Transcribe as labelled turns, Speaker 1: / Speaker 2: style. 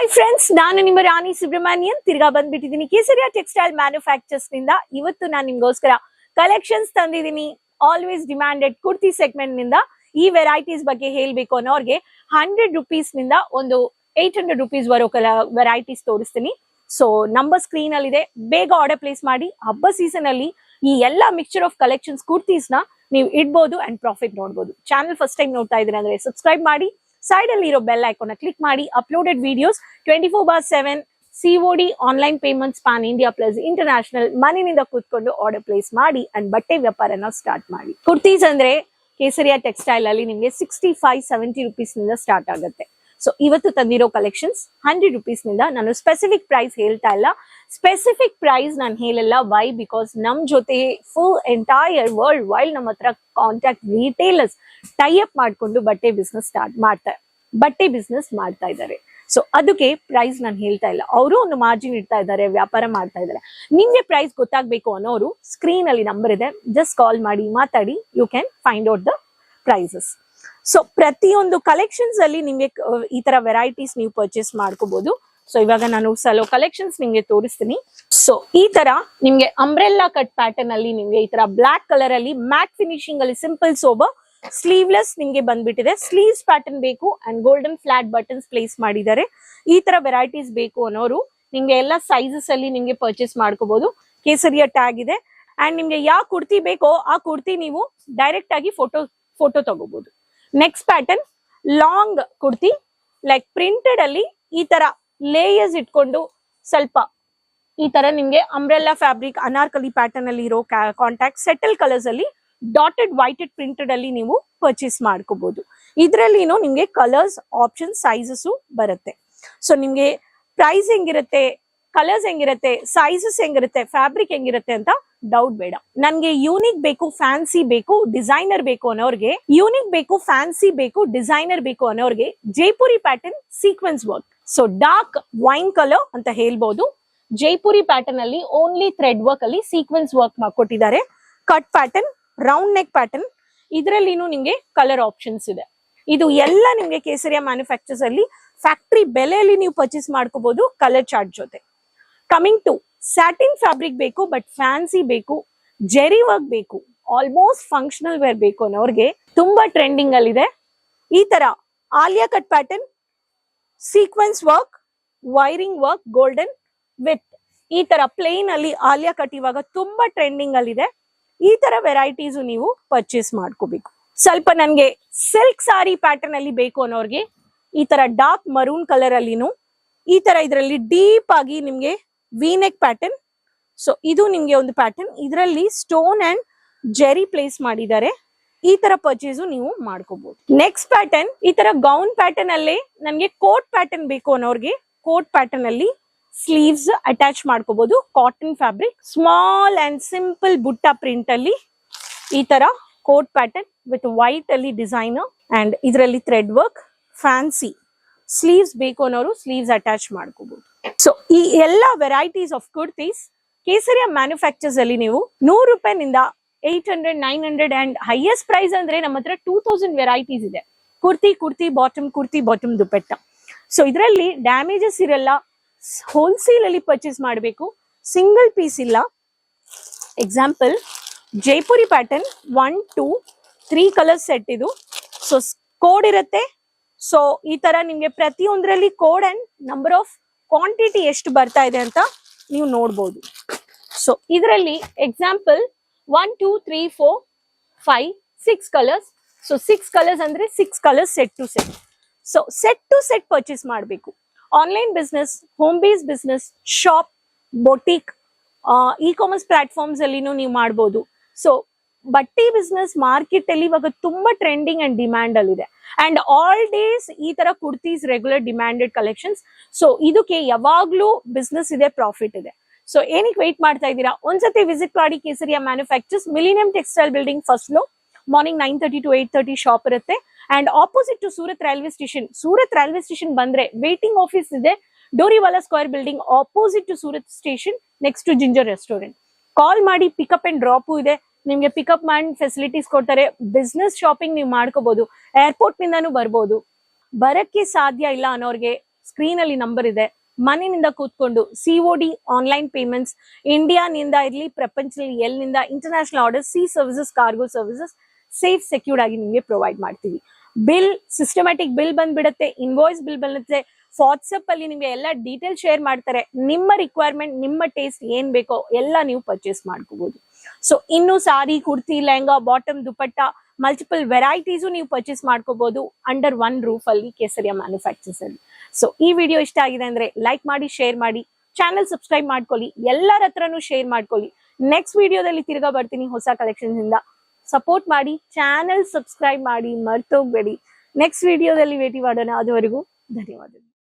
Speaker 1: Hi friends, ನಾನು ನಿಮ್ಮ ರಾಣಿ ಸುಬ್ರಹ್ಮಣ್ಯನ್ ತಿರ್ಗಾ ಬಂದ್ಬಿಟ್ಟಿದ್ದೀನಿ ಕೇಸರಿಯಾ ಟೆಕ್ಸ್ಟೈಲ್ ಮ್ಯಾನುಫ್ಯಾಕ್ಚರ್ಸ್ ನಿಂದ. ಇವತ್ತು ನಾನು ನಿಮ್ಗೋಸ್ಕರ ಕಲೆಕ್ಷನ್ಸ್ ತಂದಿದ್ದೀನಿ. ಆಲ್ವೇಸ್ ಡಿಮ್ಯಾಂಡೆಡ್ ಕುರ್ತಿ ಸೆಗ್ಮೆಂಟ್ ನಿಂದ ಈ ವೆರೈಟೀಸ್ ಬಗ್ಗೆ ಹೇಳ್ಬೇಕು ಅನ್ನೋರ್ಗೆ 100 rupees ನಿಂದ ಒಂದು 800 rupees ವರೋ ವೆರೈಟೀಸ್ ತೋರಿಸ್ತೀನಿ. ಸೊ ನಂಬರ್ ಸ್ಕ್ರೀನ್ ಅಲ್ಲಿ ಇದೆ, ಬೇಗ ಆರ್ಡರ್ ಪ್ಲೇಸ್ ಮಾಡಿ. ಹಬ್ಬ ಸೀಸನ್ ಅಲ್ಲಿ ಈ ಎಲ್ಲಾ ಮಿಕ್ಸ್ಚರ್ ಆಫ್ ಕಲೆಕ್ಷನ್ಸ್ ಕುರ್ತೀಸ್ ನ ನೀವು ಇಡ್ಬೋದು ಅಂಡ್ ಪ್ರಾಫಿಟ್ ನೋಡ್ಬೋದು. ಚಾನಲ್ ಫಸ್ಟ್ ಟೈಮ್ ನೋಡ್ತಾ ಇದ್ದೀರಾ ಅಂದ್ರೆ ಸಬ್ಸ್ಕ್ರೈಬ್ ಮಾಡಿ, ಸೈಡ್ ಅಲ್ಲಿ ಇರೋ ಬೆಲ್ ಐಕಾನ್ ಕ್ಲಿಕ್ ಮಾಡಿ. Uploaded videos 24/7 COD online payments PAN India plus international ಮನೆಯಿಂದ ಕೂತ್ಕೊಂಡು ಆರ್ಡರ್ ಪ್ಲೇಸ್ ಮಾಡಿ ಅಂಡ್ ಬಟ್ಟೆ ವ್ಯಾಪಾರನ ಸ್ಟಾರ್ಟ್ ಮಾಡಿ. ಕುರ್ತೀಸ್ ಅಂದ್ರೆ ಕೇಸರಿಯಾ ಟೆಕ್ಸ್ಟೈಲ್ ಅಲ್ಲಿ ನಿಮ್ಗೆ 65-70 rupees ನಿಂದ ಸ್ಟಾರ್ಟ್ ಆಗುತ್ತೆ. ಸೊ ಇವತ್ತು ತಂದಿರೋ ಕಲೆಕ್ಷನ್ಸ್ 100 rupees ನಿಂದ. ನಾನು ಸ್ಪೆಸಿಫಿಕ್ ಪ್ರೈಸ್ ಹೇಳ್ತಾ ಇಲ್ಲ, ಸ್ಪೆಸಿಫಿಕ್ ಪ್ರೈಸ್ ನಾನು ಹೇಳಲ್ಲ. ವೈ? ಬಿಕಾಸ್ ನಮ್ ಜೊತೆ ಫುಲ್ ಎಂಟೈರ್ ವರ್ಲ್ಡ್ ವೈಲ್ಡ್ ನಮ್ಮ ಹತ್ರ ಕಾಂಟ್ಯಾಕ್ಟ್ ರಿಟೇಲರ್ಸ್ ಟೈ ಅಪ್ ಮಾಡ್ಕೊಂಡು ಬಟ್ಟೆ ಬಿಸ್ನೆಸ್ ಮಾಡ್ತಾ ಇದ್ದಾರೆ. ಸೊ ಅದಕ್ಕೆ ಪ್ರೈಸ್ ನಾನು ಹೇಳ್ತಾ ಇಲ್ಲ, ಅವರು ಒಂದು ಮಾರ್ಜಿನ್ ಇಡ್ತಾ ಇದ್ದಾರೆ, ವ್ಯಾಪಾರ ಮಾಡ್ತಾ ಇದ್ದಾರೆ. ನಿಮ್ಗೆ ಪ್ರೈಸ್ ಗೊತ್ತಾಗ್ಬೇಕು ಅನ್ನೋರು ಸ್ಕ್ರೀನ್ ಅಲ್ಲಿ ನಂಬರ್ ಇದೆ, ಜಸ್ಟ್ ಕಾಲ್ ಮಾಡಿ ಮಾತಾಡಿ, you can find out the prices. So ಪ್ರತಿಯೊಂದು ಕಲೆಕ್ಷನ್ಸ್ ಅಲ್ಲಿ ನಿಮ್ಗೆ ಈ ತರ ವೆರೈಟೀಸ್ ನೀವು ಪರ್ಚೇಸ್ ಮಾಡ್ಕೋಬಹುದು. ಸೊ ಇವಾಗ ನಾನು ಸಲೋ ಕಲೆಕ್ಷನ್ಸ್ ನಿಮ್ಗೆ ತೋರಿಸ್ತೀನಿ. ಸೊ ಈ ತರ ನಿಮ್ಗೆ ಅಂಬ್ರೆಲ್ಲಾ ಕಟ್ ಪ್ಯಾಟರ್ನ್ ಅಲ್ಲಿ ನಿಮ್ಗೆ ಈ ತರ ಬ್ಲಾಕ್ ಕಲರ್ ಅಲ್ಲಿ ಮ್ಯಾಟ್ ಫಿನಿಶಿಂಗ್ ಅಲ್ಲಿ ಸಿಂಪಲ್ ಸೋಬರ್ ಸ್ಲೀವ್ಲೆಸ್ ನಿಮ್ಗೆ ಬಂದ್ಬಿಟ್ಟಿದೆ. ಸ್ಲೀವ್ಸ್ ಪ್ಯಾಟರ್ನ್ ಬೇಕು and golden flat buttons place ಮಾಡಿದ್ದಾರೆ. ಈ ತರ ವೆರೈಟೀಸ್ ಬೇಕು ಅನ್ನೋರು ನಿಮ್ಗೆ ಎಲ್ಲ ಸೈಜಸ್ ಅಲ್ಲಿ ನಿಮ್ಗೆ ಪರ್ಚೇಸ್ ಮಾಡ್ಕೋಬಹುದು. ಕೇಸರಿಯ ಟ್ಯಾಗ್ ಇದೆ ಅಂಡ್ ನಿಮ್ಗೆ ಯಾವ ಕುರ್ತಿ ಬೇಕೋ ಆ ಕುರ್ತಿ ನೀವು ಡೈರೆಕ್ಟ್ ಆಗಿ ಫೋಟೋ ತಗೋಬಹುದು. Next pattern long kurti like printed ಅಲ್ಲಿ ಈ ತರ ಲೇಯರ್ಸ್ ಇಟ್ಕೊಂಡು ಸ್ವಲ್ಪ ಈ ತರ ನಿಮ್ಗೆ ಅಂಬ್ರೆಲ್ಲಾ ಫ್ಯಾಬ್ರಿಕ್ ಅನಾರ್ಕಲಿ ಪ್ಯಾಟರ್ನ್ ಅಲ್ಲಿ ಇರೋ ಕಾಂಟ್ಯಾಕ್ಟ್ ಸೆಟಲ್ ಕಲರ್ಸ್ ಅಲ್ಲಿ ಡಾಟೆಡ್ ವೈಟೆಡ್ ಪ್ರಿಂಟೆಡ್ ಅಲ್ಲಿ ನೀವು ಪರ್ಚೇಸ್ ಮಾಡ್ಕೋಬಹುದು. ಇದ್ರಲ್ಲಿನೂ ನಿಮ್ಗೆ ಕಲರ್ಸ್ ಆಪ್ಷನ್ ಸೈಜಸ್ ಬರುತ್ತೆ. ಸೊ ನಿಮ್ಗೆ ಪ್ರೈಸ್ ಹೆಂಗಿರುತ್ತೆ, ಕಲರ್ಸ್ ಹೆಂಗಿರುತ್ತೆ, ಸೈಜಸ್ ಹೆಂಗಿರುತ್ತೆ, ಫ್ಯಾಬ್ರಿಕ್ ಹೆಂಗಿರುತ್ತೆ ಅಂತ ಡೌಟ್ ಬೇಡ. ನನ್ಗೆ ಯೂನಿಕ್ ಬೇಕು, ಫ್ಯಾನ್ಸಿ ಬೇಕು, ಡಿಸೈನರ್ ಬೇಕು ಅನ್ನೋರ್ಗೆ Jaipuri pattern sequence work. So dark wine colour ಅಂತ ಹೇಳ್ಬೋದು. ಜೈಪುರಿ ಪ್ಯಾಟರ್ನ್ ಅಲ್ಲಿ ಓನ್ಲಿ ಥ್ರೆಡ್ ವರ್ಕ್ ಅಲ್ಲಿ ಸೀಕ್ವೆನ್ಸ್ ವರ್ಕ್ ಕೊಟ್ಟಿದ್ದಾರೆ. Cut pattern, round neck pattern, ಇದರಲ್ಲಿನೂ ನಿಮ್ಗೆ ಕಲರ್ ಆಪ್ಷನ್ಸ್ ಇದೆ. ಇದು ಎಲ್ಲ ನಿಮ್ಗೆ ಕೇಸರಿಯಾ ಮ್ಯಾನುಫ್ಯಾಕ್ಚರ್ಸ್ ಅಲ್ಲಿ ಫ್ಯಾಕ್ಟರಿ ಬೆಲೆಯಲ್ಲಿ ನೀವು ಪರ್ಚೇಸ್ ಮಾಡ್ಕೋಬಹುದು ಕಲರ್ ಚಾರ್ಟ್ ಜೊತೆ. ಕಮಿಂಗ್ ಟು ಸ್ಯಾಟಿನ್ ಫ್ಯಾಬ್ರಿಕ್ ಬೇಕು ಬಟ್ ಫ್ಯಾನ್ಸಿ ಬೇಕು, ಜೆರಿ ವರ್ಕ್ ಬೇಕು, ಆಲ್ಮೋಸ್ಟ್ ಫಂಕ್ಷನಲ್ ವೇರ್ ಬೇಕು ಅನ್ನೋರ್ಗೆ ತುಂಬಾ ಟ್ರೆಂಡಿಂಗ್ ಅಲ್ಲಿ ಇದೆ. ಈ ತರ Alia cut pattern, sequence work, wiring work, golden with ಈ ತರ ಪ್ಲೇನ್ ಅಲ್ಲಿ ಆಲಿಯಾ ಕಟ್ ಇವಾಗ ತುಂಬಾ ಟ್ರೆಂಡಿಂಗ್ ಅಲ್ಲಿ ಇದೆ. ಈ ತರ ವೆರೈಟೀಸ್ ನೀವು ಪರ್ಚೇಸ್ ಮಾಡ್ಕೋಬೇಕು. ಸ್ವಲ್ಪ ನನ್ಗೆ ಸಿಲ್ಕ್ ಸಾರಿ ಪ್ಯಾಟರ್ನ್ ಅಲ್ಲಿ ಬೇಕು ಅನ್ನೋರ್ಗೆ ಈ ತರ ಡಾರ್ಕ್ ಮರೂನ್ ಕಲರ್ ಅಲ್ಲಿನೂ ಈ ತರ ಇದರಲ್ಲಿ ಡೀಪ್ ಆಗಿ ನಿಮ್ಗೆ ವಿನೆಕ್ ಪ್ಯಾಟರ್ನ್. ಸೊ ಇದು ನಿಮ್ಗೆ ಒಂದು ಪ್ಯಾಟರ್ನ್, ಇದರಲ್ಲಿ ಸ್ಟೋನ್ ಅಂಡ್ ಜೆರಿ ಪ್ಲೇಸ್ ಮಾಡಿದ್ದಾರೆ. ಈ ತರ ಪರ್ಚೇಸ್ ನೀವು ಮಾಡ್ಕೋಬಹುದು. ನೆಕ್ಸ್ಟ್ ಪ್ಯಾಟರ್ನ್ ಈ ತರ ಗೌನ್ ಪ್ಯಾಟರ್ನ್ ಅಲ್ಲಿ ನನ್ಗೆ ಕೋಟ್ ಪ್ಯಾಟರ್ನ್ ಬೇಕು ಅನ್ನೋರ್ಗೆ ಕೋಟ್ ಪ್ಯಾಟರ್ನ್ ಅಲ್ಲಿ ಸ್ಲೀವ್ಸ್ ಅಟ್ಯಾಚ್ ಮಾಡ್ಕೋಬಹುದು. Cotton fabric, small and simple ಬುಟ್ಟ ಪ್ರಿಂಟ್ ಅಲ್ಲಿ ಈ ತರ ಕೋಟ್ ಪ್ಯಾಟರ್ನ್ ವಿತ್ ವೈಟ್ ಅಲ್ಲಿ ಡಿಸೈನರ್ ಅಂಡ್ ಇದರಲ್ಲಿ ಥ್ರೆಡ್ ವರ್ಕ್. ಫ್ಯಾನ್ಸಿ ಸ್ಲೀವ್ಸ್ ಬೇಕು ಅನ್ನೋರು ಸ್ಲೀವ್ಸ್ ಅಟ್ಯಾಚ್ ಮಾಡ್ಕೋಬಹುದು. ಸೊ ಈ ಎಲ್ಲಾ varieties of kurtis Kesariya manufacturers ಅಲ್ಲಿ ನೀವು 100 ರೂಪಾಯಿನಿಂದ 800, 900 ಅಂಡ್ ಹೈಯೆಸ್ಟ್ ಪ್ರೈಸ್ ಅಂದ್ರೆ ನಮ್ಮ ಹತ್ರ 2000 ವೆರೈಟೀಸ್ ಇದೆ. ಕುರ್ತಿ ಬಾಟಮ್ ದುಪಟ್ಟ. ಸೊ ಇದರಲ್ಲಿ ಡ್ಯಾಮೇಜಸ್ ಇರಲ್ಲ, ಹೋಲ್ಸೇಲ್ ಅಲ್ಲಿ ಪರ್ಚೇಸ್ ಮಾಡಬೇಕು, ಸಿಂಗಲ್ ಪೀಸ್ ಇಲ್ಲ. Example Jaipuri pattern 1, 2, 3 colour set ಇದು. ಸೊ ಕೋಡ್ ಇರುತ್ತೆ. ಸೊ ಈ ತರ ನಿಮ್ಗೆ ಪ್ರತಿಯೊಂದರಲ್ಲಿ code and number of quantity ಎಷ್ಟು ಬರ್ತಾ ಇದೆ ಅಂತ ನೀವು ನೋಡ್ಬೋದು. ಸೊ ಇದರಲ್ಲಿ ಎಕ್ಸಾಂಪಲ್ 1, 2, 3, 4, 5, 6 ಕಲರ್ಸ್. ಸೊ 6 ಕಲರ್ಸ್ ಅಂದ್ರೆ 6 colours set to set. So set to set purchase ಮಾಡಬೇಕು. Online business, home base business, shop, boutique, e commerce platforms ಅಲ್ಲಿನೂ ನೀವು ಮಾಡ್ಬೋದು. ಸೊ ಬಟ್ಟೆ ಬಿಸ್ನೆಸ್ ಮಾರ್ಕೆಟ್ ಅಲ್ಲಿ ಇವಾಗ ತುಂಬಾ ಟ್ರೆಂಡಿಂಗ್ ಅಂಡ್ ಡಿಮ್ಯಾಂಡ್ ಅಲ್ಲಿ ಇದೆ. ಅಂಡ್ ಆಲ್ ಡೇಸ್ ಈ ತರ kurtis regular demanded collections. So ಇದಕ್ಕೆ ಯಾವಾಗ್ಲೂ ಬಿಸ್ನೆಸ್ ಇದೆ, ಪ್ರಾಫಿಟ್ ಇದೆ. ಸೊ ಏನಕ್ಕೆ ವೇಟ್ ಮಾಡ್ತಾ ಇದ್ದೀರಾ? ಒಂದ್ಸತಿ ವಿಸಿಟ್ ಮಾಡಿ Kesariya manufacturers, millennium textile building, first floor. Morning 9:30 to 8:30 shop ಇರುತ್ತೆ. And opposite to Surat railway station ಬಂದ್ರೆ ವೇಟಿಂಗ್ ಆಫೀಸ್ ಇದೆ. Doriwala square building opposite to Surat station, next to ginger restaurant. Call ಮಾಡಿ, ಪಿಕಪ್ ಅಂಡ್ ಡ್ರಾಪ್ ಇದೆ. ನಿಮ್ಗೆ ಪಿಕಪ್ ಮಾಡಿ facilities ಕೊಡ್ತಾರೆ. Business shopping ನೀವು ಮಾಡ್ಕೋಬಹುದು. ಏರ್ಪೋರ್ಟ್ ನಿಂದಾನು ಬರ್ಬೋದು. ಬರಕ್ಕೆ ಸಾಧ್ಯ ಇಲ್ಲ ಅನ್ನೋರ್ಗೆ ಸ್ಕ್ರೀನ್ ಅಲ್ಲಿ ನಂಬರ್ ಇದೆ. ಮನೆಯಿಂದ ಕೂತ್ಕೊಂಡು COD ಆನ್ಲೈನ್ ಪೇಮೆಂಟ್ಸ್, ಇಂಡಿಯಾನಿಂದ ಇರ್ಲಿ ಪ್ರಪಂಚದಲ್ಲಿ ಎಲ್ಲಿಂದ international order, C services, cargo services safe secured ಆಗಿ ನಿಮಗೆ ಪ್ರೊವೈಡ್ ಮಾಡ್ತೀವಿ. ಬಿಲ್ ಸಿಸ್ಟಮ್ಯಾಟಿಕ್ ಬಿಲ್ ಬಂದ್ಬಿಡುತ್ತೆ, ಇನ್ವಾಯ್ಸ್ ಬಿಲ್ ಬರುತ್ತೆ. ವಾಟ್ಸಪ್ ಅಲ್ಲಿ ನಿಮಗೆ ಎಲ್ಲ ಡೀಟೇಲ್ ಶೇರ್ ಮಾಡ್ತಾರೆ. ನಿಮ್ಮ ರಿಕ್ವೈರ್ಮೆಂಟ್, ನಿಮ್ಮ ಟೇಸ್ಟ್ ಏನ್ ಬೇಕೋ ಎಲ್ಲ ನೀವು ಪರ್ಚೇಸ್ ಮಾಡ್ಕೋಬಹುದು. ಸೊ ಇನ್ನು sari, kurti, lehenga, bottom, dupatta multiple varieties ನೀವು ಪರ್ಚೇಸ್ ಮಾಡ್ಕೋಬಹುದು ಅಂಡರ್ ಒನ್ ರೂಫ್ ಅಲ್ಲಿ ಕೇಸರಿಯಾ ಮ್ಯಾನುಫ್ಯಾಕ್ಚರ್ಸ್ ಅಲ್ಲಿ. ಸೊ ಈ ವಿಡಿಯೋ ಇಷ್ಟ ಆಗಿದೆ ಅಂದ್ರೆ ಲೈಕ್ ಮಾಡಿ, ಶೇರ್ ಮಾಡಿ, ಚಾನೆಲ್ ಸಬ್ಸ್ಕ್ರೈಬ್ ಮಾಡ್ಕೊಳ್ಳಿ, ಎಲ್ಲರ ಹತ್ರನೂ ಶೇರ್ ಮಾಡ್ಕೊಳ್ಳಿ. ನೆಕ್ಸ್ಟ್ ವಿಡಿಯೋದಲ್ಲಿ ತಿರ್ಗಾ ಬರ್ತೀನಿ ಹೊಸ ಕಲೆಕ್ಷನ್ಸ್ ಇಂದ. ಸಪೋರ್ಟ್ ಮಾಡಿ, ಚಾನೆಲ್ ಸಬ್ಸ್ಕ್ರೈಬ್ ಮಾಡಿ, ಮರ್ತೋಗ್ಬೇಡಿ. ನೆಕ್ಸ್ಟ್ ವಿಡಿಯೋದಲ್ಲಿ ಭೇಟಿ ಮಾಡೋಣ. ಅದುವರೆಗೂ ಧನ್ಯವಾದಗಳು.